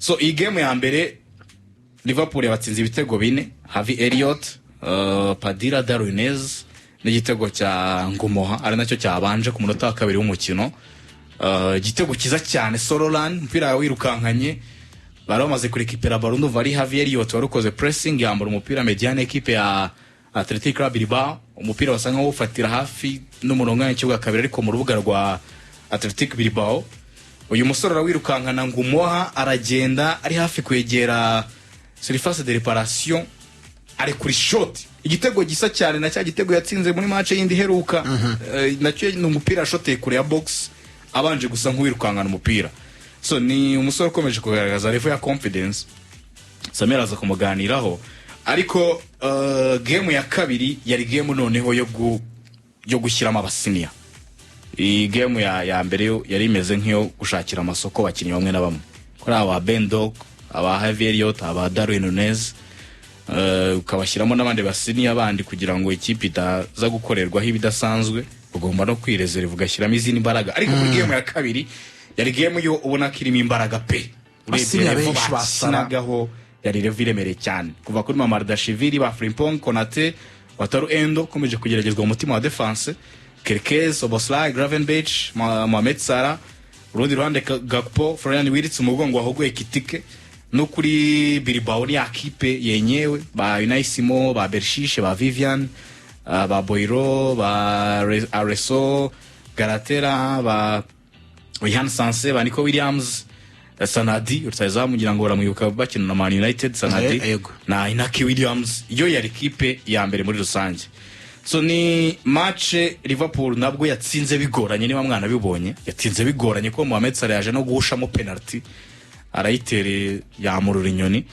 So iyi game ya mbere Liverpool yabatsinze ibitego 4, Harvey Elliott, Padilla Darwinez n'igitego cya Ngumoha ari nacyo cyabanje ku munota wa kabiri w'umukino. Igitego kiza cyane Sorolan mpira wirukankanye bari bamaze kurekipera Burundi vari Harvey Elliott warukoze pressing yambura umupira mediane equipe ya Athletic Club Bilbao, umupira wasanga wo ufatira hafi n'umurongo w'ikibuga kabiri ariko mu rubuga rwa Athletic Bilbao. Uyu musore arawirukankana Ngumoha aragenda ari hafi kwegera surface de réparation ari kuri shot. Igitego gisa cyane na cya gitego yatsinze muri match yindi heruka nacyo ni umupira shoteye kure ya box abanje gusa nk'uwirukankana umupira. So ni umusore ukomeje kugaragaza level ya confidence. Samir aza kumuganiraho ariko game ya kabiri yari game noneho yo gushyiramo abasinia. Iyi game ya mbere yari imeze nk'iyo gushakira amasoko bakinnyi bamwe na bamwe kuri aba Bendok, aba Harvey Elliott, aba Darwin Nunez, ukabashyiramo n'abandi basinia bandi kugira ngo ikipe itaza gukorerwaho ibidasanzwe. Ugomba no kwireserva ugashyiramo izindi imbaraga ariko muri game ya kabiri yari game yo ubona ko irimo imbaraga pe. Basinia benshi basanagaho yari reviremere cyane kuva kuri Mamardashvili ba Frimpong, Konate, Wataru Endo komeje kugeragezwa umutima wa defense, Kerkez, Mosalah, Gravenberch, Mohamed Salah, urundi ruhande Gakpo, Florian Wirtz umugongo wahogoye kitike no kuri Bilbao ni akipe yenyewe ba Unaisimo, ba Bershish, ba Vivian, ba Boiro, ba Areso, Galatera, ba Johan Sanse, ba Nico Williams, Sanadi utazamu ngira ngo baramwibuka bakina na Man United. Sanadi na Inaki Williams iyo yari kipe ya mbere muri rusange. So ni match Liverpool nabwo yatsinze bigoranye niba mwana bibonye yatsinze bigoranye ko Mohamed Salah yaje no guhushamo penalty arayitere yamurura inyoni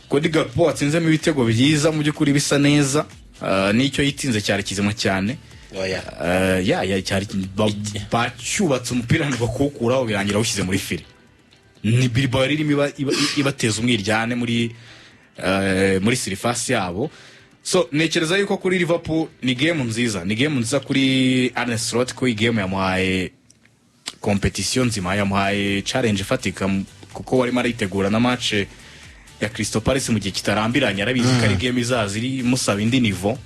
ko Gakpo atsinzemo ibitego byiza mu byukuri bisa neza. Nicyo yitinze cyari kizima cyane. Ya cyari bacyubatse umupira ngo kukuraho birangira ushyize muri file. Ni Bilbao irimo ibateza umwiryane muri surface yabo. So nekereza yuko kuri Liverpool ni game nziza kuri Arne Slot ko igame yamuhaye competition nzima, yamuhaye challenge fatika kuko wari maritegura na match ya Crystal Palace mu gihe kitarambiranye arabizi ko ari game izaziri musaba indi niveau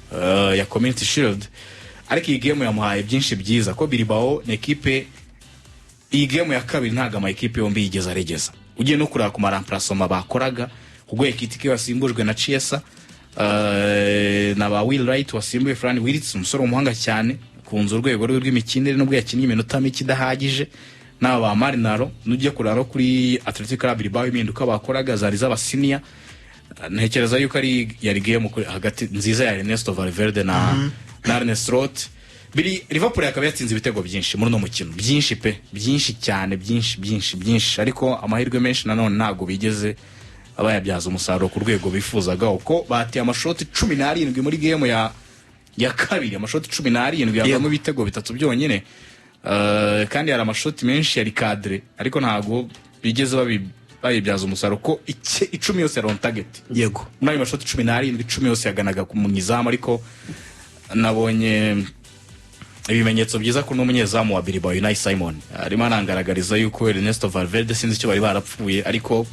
ya Community Shield ariko iyi game yamuhaye byinshi byiza ko Bilbao ni equipe. Iyi game ya kabiri ntaga ama equipe yombi yigeza regeza ugiye no kuraka ku remplacement bakoraga ubwo ekitike wasimbujwe na Chiesa na ba Will Wright wasimbuye Florian Wirtz umusore umuhanga cyane kunza urwego rw'imikinire n'ubwo yakinnye iminota mike idahagije n'aba ba Marinaro n'ugiye kurara kuri Athletic Club Bilbao impinduka bakoraga zari z'abasinia. Ntekereza yuko ari yari game hagati nziza ya Ernesto Valverde na Arne Slot. Liverpool yakaba yatsinze ibitego byinshi muri no mukino byinshi cyane byinshi ariko amahirwe menshi nanone ntago bigeze abayabyaza umusaruro ku rwego bifuzaga uko batiye amashoti 17 muri game ya kabiri amashoti 17 yavamo ibitego bitatu byonyine. Kandi hari amashoti menshi yari cadre ariko ntago bigeze bayibyaza umusaruro ko 10 yose yari on target. Yego muri amashoti 17 10 yose yaganaga ku munyizamu ariko nabonye ibimenyetso byiza ko n'umunyezamu wa Bilbao Unai Simon arimo anangaragariza yuko Ernesto Valverde sinzi icyo bari barapfuye ariko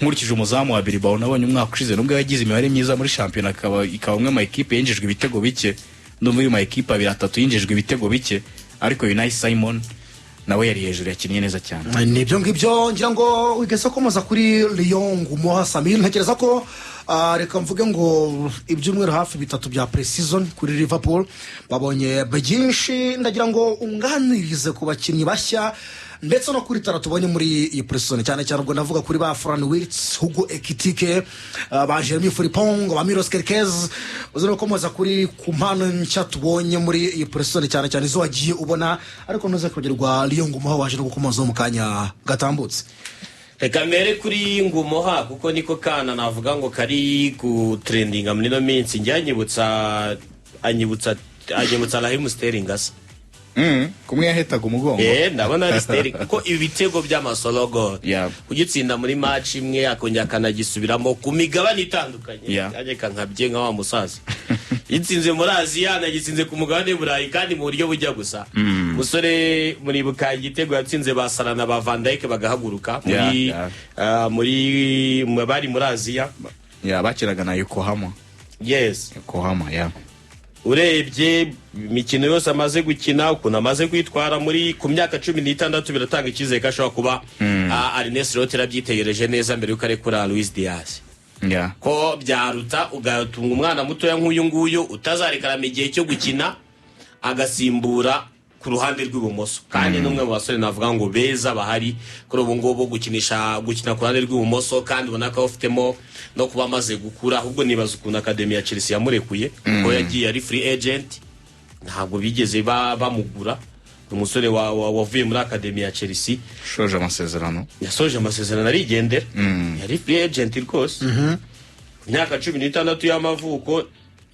nkurikije umuzamu wa Bilbao nabonye umwaka ushize nubwo yagize imibare myiza muri championnat ikaba umwe mu equipe yinjijwe ibitego bike ndumva uyu mu equipe 2 yinjijwe ibitego bike ariko Unai Simon nawe yari hejuru yakinnye neza cyane. Nibyo ngibyo ngira ngo wigeze komoza kuri Lyon Ngumoha Samir ntekereza ko reka mvuge ngo ibyumweru hafi 3 bya pre-season kuri Liverpool babonye byinshi ndagira ngo unganirize ku bakinnyi bashya ndetse no kuri tara tubonye muri iyi pre-season cyane ubwo ndavuga kuri ba Florian Wirtz, Hugo Ekitike, ba Jeremy Frimpong, ba Milos Kerkez uzero komoza kuri ku mpano nshya tubonye muri iyi pre-season cyane zo wagiye ubona ariko noze kugerwa Lyon Ngumoha waje no gukomoza mu kanya gatambutse. Reka mbere kuri Ngumoha kuko niko kana navuga ngo kari ku trendinga muri no minsi anyibutsa Raheem Sterling asa kumwe yahetaga umugongo ndabona ari Sterling kuko ibitego by'amasologo kugitsinda muri match imwe akongera kanagisubiramo ku migabane itandukanye yajeka nkabye nka wa musaza yitsinze muri Aziya nagitsinze ku mugabane w'Uburayi kandi mu buryo bujya gusa musore muribuka igitego yatsinze basarana ba Van Dijk bagahaguruka muri bari muri Aziya bakiraga na Yokohama. Yes, Yokohama. Urebye imikino yose amaze gukina ukuntu amaze kwitwara muri ku myaka 16 biratanga ikizere ko ashobora kuba Arnes Slot yarabyitegereje neza mbere yuko arekura Luis Diaz. Ko byaruta ugatunga umwana muto ya nk'uyu nguyu utazarekarama igihe cyo gukina agasimbura ku ruhande rw'ibumoso kandi numwe mu basore navuga ngo beza bahari kuri ubu ngubu gukina ku ruhande rw'ibumoso kandi ubona ko afitemo no kuba amaze gukura ahubwo nibaza ukuntu Academy ya Chelsea yamurekuye ko yagiye ari free agent ntabwo bigeze bamugura umusore wavuye muri Academy ya Chelsea yasoje amasezerano arigendera yari free agent rwose imyaka 16 y'amavuko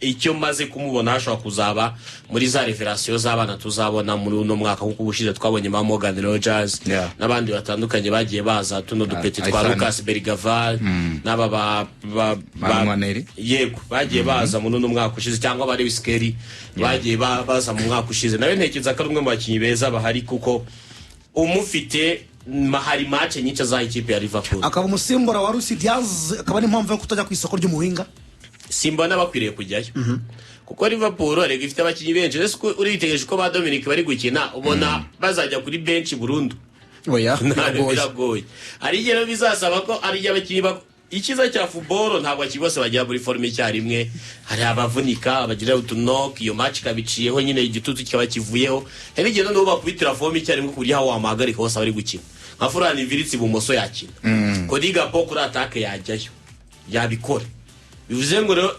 icyo maze kumubona hashobora kuzaba muri za revelation z'abana tuzabona muri uno mwaka kuko ubushize twabonye ba Morgan Rogers n'abandi batandukanye bagiye baza tuno dupeti twa Lucas Bergaval n'aba yego bagiye baza muri uno mwaka ushize cyangwa bari Wiskeri bagiye baza mu mwaka ushize nawe ntekereza ko ari umwe mu bakinyi beza bahari kuko umufite mahari match nyinshi za ikipe ya Liverpool akaba umusimbura wa Luis Diaz akaba n'impamvu yo kutajya ku isoko ry'umuhinga Simba nabakwiriye kujyayo kuko Liverpool arega ifite abakinyi benshi ese uritegereje ko ba Dominic bari gukina ubona bazajya kuri bench burundu biragoye ari rero bizasaba ko ari abakinyi ikiza cya football ntabwo akibose bagira muri forme icyarimwe hari abavunika abagira utunok iyo match kabiciyeho nyine igitutu kikaba kivuyeho hari igihe no bakubitira forme icyarimwe kuri hawo amahagarika hose bari gukina nka Furani Viritsi bumoso yakina Kodiga po kuri attaque yajyayo yabikora bivuze ngo rero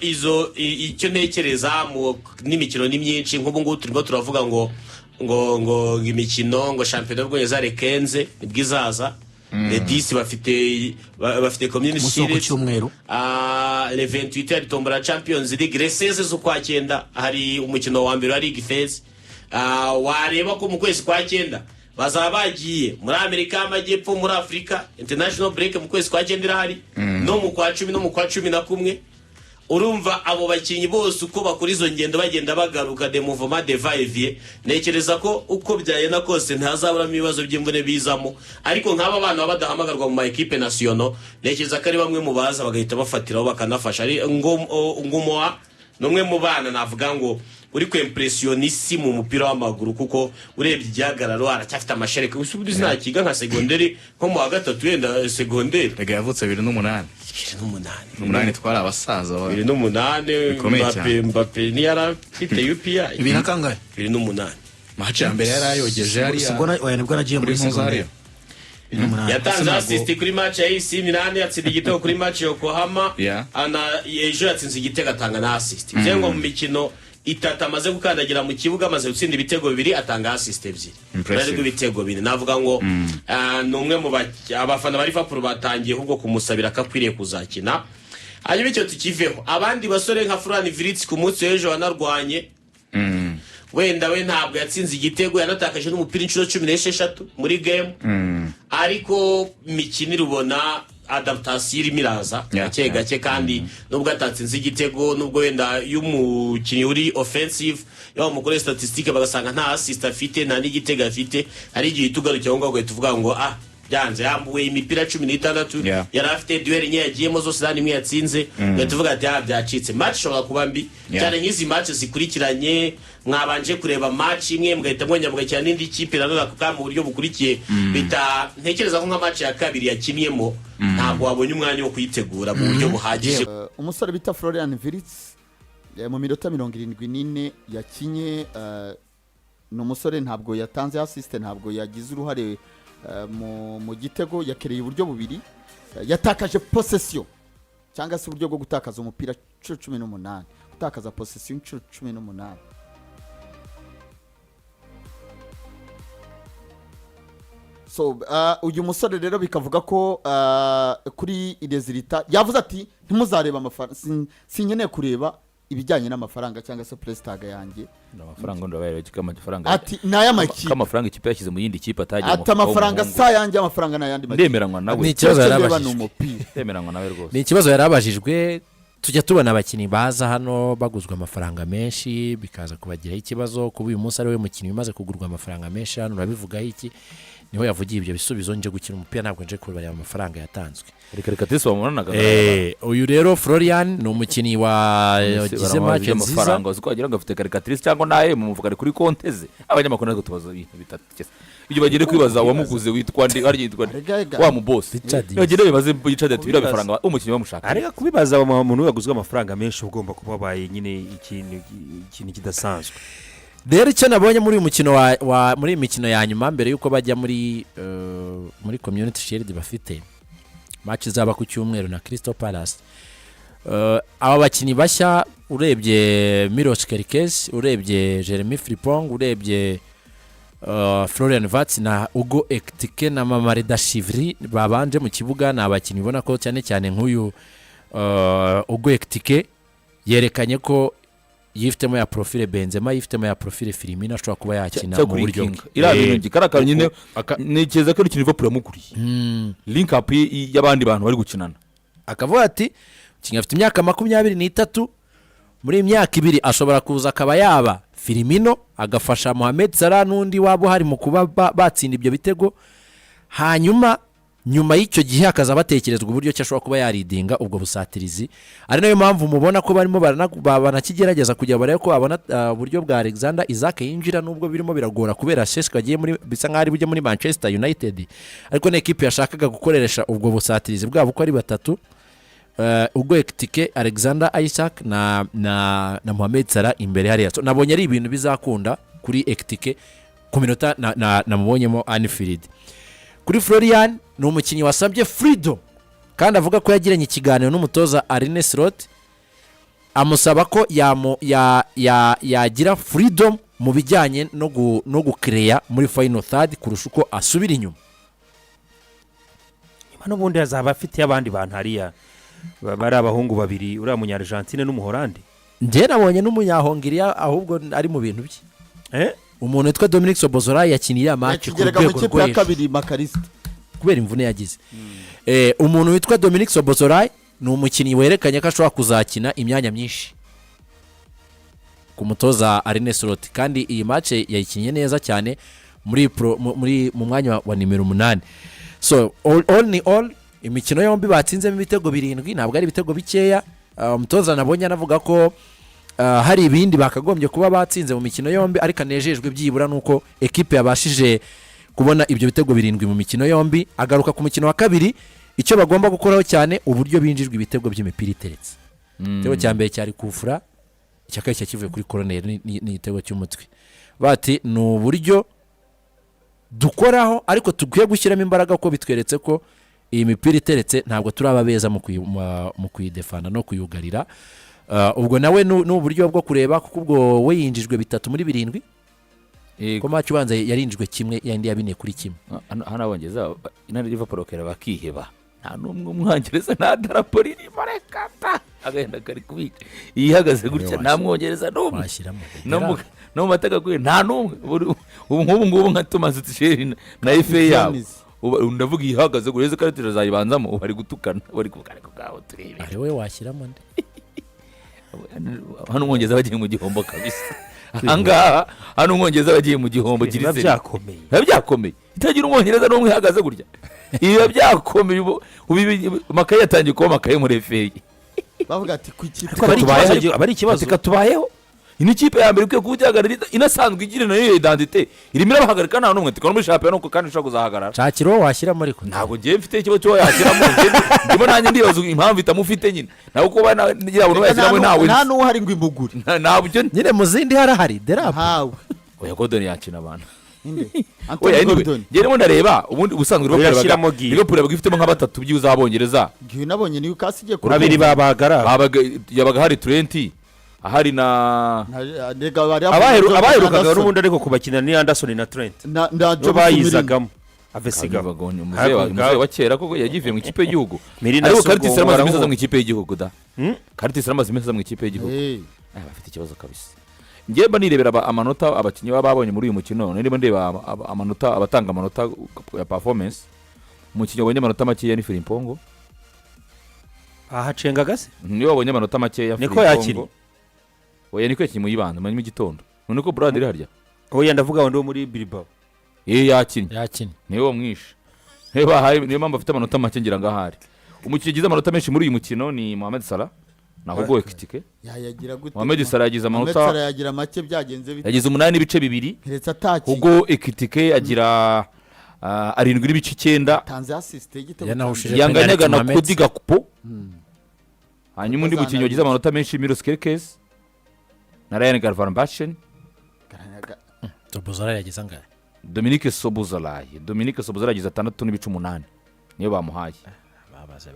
icyo ntekereza mu n'imikino ni myinshi nk'ubu ngubu turimo turavuga ngo imikino ngo championnat y'Ubwongereza rekenze nibwizaza le 10 bafite community series le 28 ari tombora Champions League le 16 z'ukwa 9 hari umukino wa mbere wa League Phase wareba ko mu kwezi kwa 9 bazaba bagiye muri Amerika y'Amajyepfo muri Africa international break mu kwezi kwa 9 irahari no mu kwa 10 no mu kwa 11 urumva abo bakinyi bose uko bakora izo ngendo bagenda bagaruka de mouvement de va-et-vient nekereza ko uko byayena kose ntazabura ibibazo by'imvune bizamo ariko nk'aba bana badahamagarwa mu equipe nationale nekereza ko ari bamwe mu baza bagahita bafatiraho bakanafasha ari ngumoa nomwe mu bana navuga ngo uri ku impressionisi mu mupira w'amaguru kuko urebye igihagararo aracyafite amashereka usubiza nta kiga nka secondaire nko mu gatatu yenda secondaire rega yavutse 2008 twari abasaza 2008 Mbappe ni yarafite UPI ibina kangahe 2008 match ya mbere yarayogeje ari nibwo nagiye muri secondaire yatanze assist kuri match ya AC Milan yatsinze igitego kuri match Yokohama ejo yatsinze igitego atanga na assist byengo mu mikino itata amaze gukandagira mu kibuga amaze gutsinda ibitego bibiri atanga assist ebyiri bari kubitego bine navuga ngo numwe mu abafana bari Liverpool batangiye ahubwo kumusabira akakwiriye kuzakina hanyuma icyo tukiveho abandi basore nka Furani Viritsi ku munsi w'ejo wanarwanye wenda we ntabwo yatsinze igitego yanatakaje n'umupira inshuro 16 muri game ariko mikini rubona adaptation imiraza gake kandi nubwo atatsinze igitego nubwo wenda y'umukinyi uri offensive yo mukore statistique bagasanga nta assist afite nta n'igitego afite ari igihe tugarukira ngo tuvuga ngo byanze yambuwe imipira 16 yari afite duel nye yagiyemo zose nta nimwe yatsinze tuvuga ati byacitse match shobora kuba mbi cyane nk'izi match zikurikiranye mwabanje kureba match imwe mugahita mwenya mugakina n'indi kipe nanone kuko mu buryo bukurikiye bita ntekereza ko nka match ya kabiri yakiniyemo ntabwo wabonye umwanya wo kuyitegura mu buryo buhagije umusore bita Florian Viritz mu minota 74 yakinye n'umusore ntabwo yatanze assist ntabwo yagize uruhare mu gitego yakereye uburyo bubiri yatakaje possession cyangwa se uburyo bwo gutakaza umupira 18 gutakaza possession 18 so uyu musore rero bikavuga ko kuri irezilita yavuze ati ntimuzareba amafaranga sinkeneye kureba ibijyanye n'amafaranga cyangwa se prestaga yanjye amafaranga ndabaye amafaranga ati naya maki amafaranga ikipe yashyize mu yindi kipe atagiye ati amafaranga sa yanjye amafaranga nayandi ndemeranwa nawe ni ikibazo yarabajijwe ndemeranwa nawe rwose ni ikibazo yarabajijwe tujya tubona abakinnyi baza hano baguzwa amafaranga menshi bikaza kubagiraho ikibazo kuba uyu munsi ari we mukinnyi umaze kugurwa amafaranga menshi hano urabivugaho iki niho yavugiye ibyo bisubizo nje gukina umupira ntabwo nje kubareba amafaranga yatanzwe reka tese wamubonaga uyu rero Florian ni umukinnyi wagize match nziza amafaranga uzi ko wagira ngo afite karikatrice cyangwa naye mu mufuka ari kuri konte ze abanyamakuru natwe tubaza ibintu bitatu ibyo bagire kwibaza wamuguze witwa ndi ari yitwa wa mu boss bagire bibaze Richard ati bira bifaranga umukinnyi bamushaka ariko kubibaza umuntu waguzwe amafaranga menshi ugomba kuba baye nyine ikintu kidasanzwe. rero icyo nabonye muri uyu mukino muri imikino ya nyuma mbere yuko bajya muri community shield bafite match zaba ku cyumweru na Crystal Palace aba bakinnyi bashya urebye Milos Kerkez urebye Jeremy Frimpong urebye Florian Wirtz na Ugo Ekitike na Mamareda Shivri babanje mu kibuga ni abakinnyi ubona ko cyane cyane nk'uyu Ugo Ekitike yerekanye ko yifitemo ya profile Benzema yifitemo ya profile Firmino ashobora kuba yakina mu buryo irabintu gikarakara nyine nikeza ko Liverpool yamuguriye link up y'abandi bantu bari gukinana akavuga ati kinga afite imyaka 23 muri imyaka 2 ashobora kuza akaba yaba Firmino agafasha Mohamed Salah n'undi wabo hari mu kuba batsinda ibyo bitego hanyuma nyuma y'icyo gihe akaza batekerezwa uburyo cyashobora kuba yaridinga ubwo busatirizi ari nayo mpamvu mubona ko barimo banakigerageza kujya barebe ko abona uburyo bwa Alexander Isaac yinjira nubwo birimo biragora kubera Shesko agiye muri bisa nk'ari bujye muri Manchester United ariko na equipe yashakaga gukoresha ubwo busatirizi bwabo ko ari batatu Ugo Ekitike Alexander Isaac na Mohamed Salah imbere hariya nabonye ari ibintu bizakunda kuri Ekitike ku minota namubonyemo Anfield kuri Florian ni umukinnyi wasabye freedom kandi avuga ko yagiranye ikiganiro n'umutoza Arne Slot amusaba ko yagira freedom mu bijyanye no gucreate muri final third kurusha uko asubira inyuma imana ubundi azaba afite abandi bantu hariya bari abahungu babiri uriya munya-Argentine n'umuholandi njye nabonye n'umunyahongiriya ahubwo ari mu bintu bye umuntu witwa Dominic Sobozora yakiniye match ku rwego rwo hejuru kubera imvune yagize umuntu witwa Dominic Sobozora ni umukinnyi werekanye ko ashobora kuzakina imyanya myinshi ku mutoza Arne Slot kandi iyi match yayikinnye neza cyane mu mwanya wa nimero 8 so all imikino yombi batsinzemo ibitego 7 ntabwo ari ibitego bikeya umutoza nabonye anavuga ko hari ibindi bakagombye kuba batsinze mu mikino yombi ariko anejejwe byibura nuko equipe yabashije kubona ibyo bitego 7 mu mikino yombi agaruka ku mukino wa kabiri icyo bagomba gukoraho cyane uburyo binjijwe ibitego by'imipira iteretse igitego cya mbere cyari kufura icyakaye cyakivuye kuri corner ni igitego cy'umutwe bati ni uburyo dukoraho ariko tugiye gushyiramo imbaraga ko bitweretse ko iyi mipira iteretse ntabwo turaba beza mu kuyidefana no kuyugarira ubwo nawe n'uburyo bwo kureba kuko ubwo we yinjijwe 3 muri 7 ko match ubanza yarinjijwe kimwe yandi yabine kuri kimwe hano abongeza ina Liverpool kera bakiheba nta numwe umwangereza nta darapo riri marekata agenda kari kubica yihagaze gutya nta mwongereza numwe no mateka kwe nta numwe ubu ngubu nka Thomas Tuchel na FA yabo ndavuga ihagaze gureze karatira zayibanzamo bari gutukana bari kukareka gaho turebe ari we washyiramo nde hano umwongeza bagiye mu gihombo kabisa ahangaha hano umwongeza bagiye mu gihombo kirise byakomeye itagira umwongereza n'umwe ihagaze gutya iyo byakomeye makaye yatangiye kuba makaye muri FA bavuga ati ku ikipe abari ikibazo tubayeho ini kipe ya mbere ukwiye kujagarira inasanzwe igira nayo identité irimo irabahagarika nta numwe tukora muri champion nuko kandi ushaka kuzahagarara cakiro washyiramo ariko ntabwo ngiye mfite ikibazo cyo yashyiramo ndimo nanjye ndibaza impamvu itamufite nyine nawe ko bana ngira abantu yashyiramo nawe nta n'uwo hari ngo imbuguri ntabyo nyine mu zindi harahari derap hawe oya Gordon yakina abantu Anthony Gordon ngeremo ndareba ubundi ubusanzwe Liverpool bagifitemo nka batatu byuza abongereza gihe nabonye ni ukasigiye ku babiri yabaga hari Trent ahari na abaherukaga n'ubundi ariko kubakina ni Anderson na Trent ndajo bayizagamo avesiga umuze wa kera koko yagiye mu ikipe y'igihugu ariko Curtis aramaze imisa mu ikipe y'igihugu da Curtis aramaze imisa mu ikipe y'igihugu bafite ikibazo kabisa ngiye mba nirebera amanota abakinnyi babonye muri uyu mukino ndimo ndeba amanota abatanga amanota ya performance umukinnyi wabonye amanota make ya ni Frimpong ahacenga gase niyo wabonye amanota make ya niko yakiri oya niko yakinye mu yibanda mu gitondo none ko Brad iri harya oya ndavuga ngo muri Bilbao yakinye niyo wamwishe niyo mpamvu afite amanota make ngira ngahari umukinnyi ugize amanota menshi muri uyu mukino ni Mosalah naho goye kitike yagira gute Mosalah yagize amanota yagira make byagenze bite yagize 8 n'ibice 2 heretse ataki ubwo ekitike agira 7 n'ibice 9 tanze assist igitego yanganyaga na Kodi Gakpo hanyuma undi mukinnyi wagize amanota menshi Milos Kerkez na Ryan Garvanbachen Soboslai yagize angahe Dominique Soboslai yagize 6 n'ibice 8 niyo bamuhaye babaze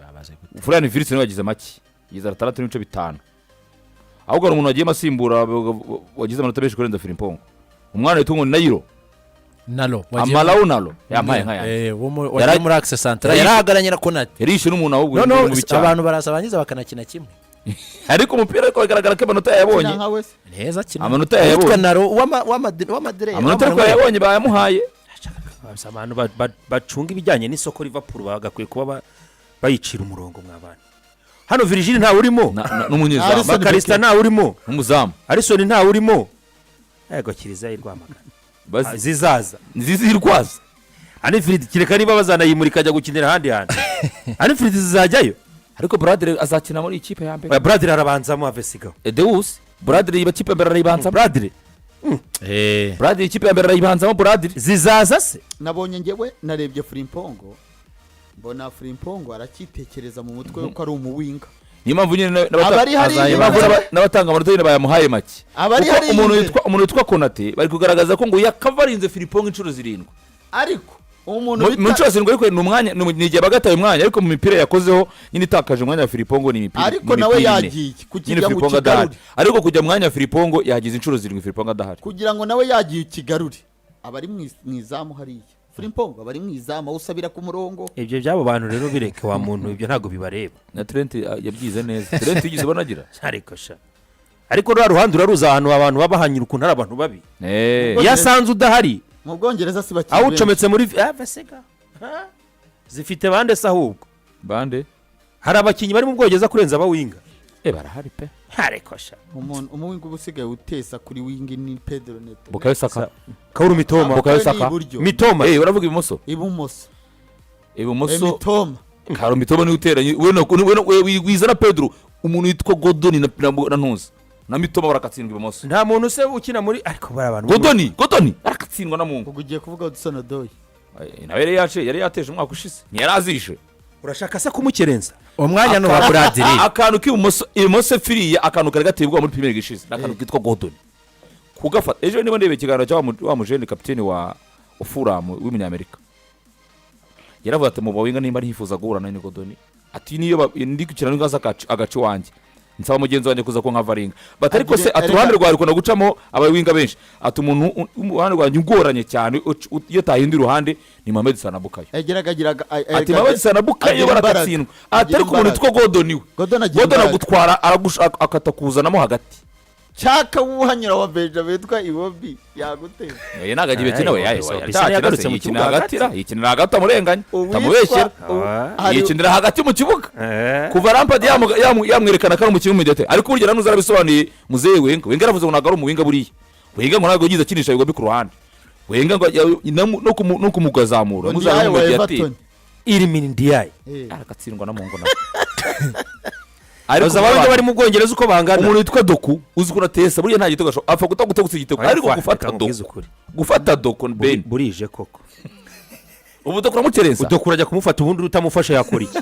Florian Wirtz niwe yagize make yiza 6 n'ibice 5 ahubwo umuntu wagiye masimbura wagize amanota menshi kurenza Frimpong umwana witungo Nairo Nalo Amalau yampaye nkaya yari muri Axe Central yarahagaranye na Konate yarishe n'umuntu ahubwo mu bicara abantu barasabanyiza bakanakina kimwe ariko umupira ko bigaragara ko amanota yabonye neza kina amanota yabonye Naro wa Madrid amanota ko yabonye bayamuhaye abantu bacunga ibijyanye n'isoko Liverpool bagakwiye kuba bayicira umurongo mw'abana hano Virgil nta urimo n'umunyezamu Bakarista nta urimo n'umuzamu Alisson nta urimo yego kiriza irwamagana zizaza zizirwaza Anfield kireka niba bazanayimurika ajya gukinira ahandi hantu Anfield zizajyayo ariko Bradley azakina muri ikipe ya mbere Bradley arabanzamo avesiga Deus Bradley ikipe ya mbere arayibanza Bradley Bradley ikipe ya mbere arayibanzamo Bradley zizaza se nabonye ngewe narebye Frimpong mbona Frimpong arakitekereza mu mutwe ko ari umuwinga niyo mpamvu nyine n'abatanga amanota nyine bayamuhaye make umuntu witwa Konate bari kugaragaza ko ngo yakavarinze Frimpong inshuro 7 ariko umuntu mu nshuro 7 ariko ni umwanya ni igihe bagataye umwanya ariko mu mipira yakozeho nyine itakaje umwanya wa Frimpong ni imipira ariko nawe yagiye kugira ngo kigarure ariko kujya mu mwanya wa Frimpong yagize inshuro 7 Frimpong adahari kugira ngo nawe yagiye kigarure abari mu izamu hariya Frimpong abari mu izamu usabira ku murongo ibyo byabo bantu rero bireke wa muntu ibyo ntago bibareba na Trent yabyize neza Trent yigize banagira ariko sha ariko rwa ruhande uraruza ahantu abantu babahanyira ukuntu ari abantu babi yasanze udahari mu Bwongereza si bakiri aho ucometse muri vesega zifite bande se ahubwo bande hari abakinnyi bari mu Bwongereza kurenza abawinga barahari pe ariko sha umuwinga ubusigaye utesa kuri wingi ni Pedro Neto Bukayo Saka Kauru Mitoma Bukayo Saka Mitoma uravuga ibumoso Mitoma Kauru Mitoma ni uteranye we wizana Pedro umuntu witwa Godoni na Ntuzi na Mitoma barakatsindwa ibumoso nta muntu se ukina muri ariko bari abantu Godoni barakatsindwa na Mungu ugiye kuvuga Hudson Odoi nawe yari yateje umwaka ushize ntiyarazishe urashaka se kumukerenza umwanya no wa Bradley akantu k'ibumoso firiya akantu kari gatebwa muri Premier League ishize akantu kitwa Godoni kugafata ejo niba ndebe ikiganiro cya mujene kapiteni wa Fulham w'umunyamerika yaravuga ati mu bawinga nimba ntifuza guhurana na Godoni ati niyo ndi kukirana ngaza agace wanjye nsaba mugenzi wanjye kuza ko nkavaringa batari ko se aturuhande rwa rukona gucamo abawinga benshi ati umuntu umuhande rwanjye ugoranye cyane iyo tahindi ruhande ni Mohamed Salah Bukayo ati Mohamed Salah Bukayo barakatsindwa atari ku muntu witwa Godoni we Godoni agutwara akatakuzanamo hagati cyaka wuhanyura wa Benjamin witwa Iwobi yaguteza nagaje bekina we yagarutse mu kibuga yikinira hagati amurenganya tamubeshyera yikinira hagati mu kibuga kuva Lampard yamwerekana ko ari umukinnyi w'umudete ariko burya nanuza arabisobanuye muzeye Wenga aravuze ngo nagaro mu Wenga buriya Wenga ngo ntago yiza kinisha Iwobi ku ruhande Wenga ngo no kumugazamura muzaye mu mediate Irimin Ndiaye arakatsindwa na Mungu na ariko abandi bari mu Bwongereza uko bangana umuntu witwa Doku uzi ko natesa buriya nta gitego apfa gutagutse igitego ariko gufata Doku Ben burije koko ubu Doku ramukerenza Doku urajya kumufata ubundi utamufasha yakora iki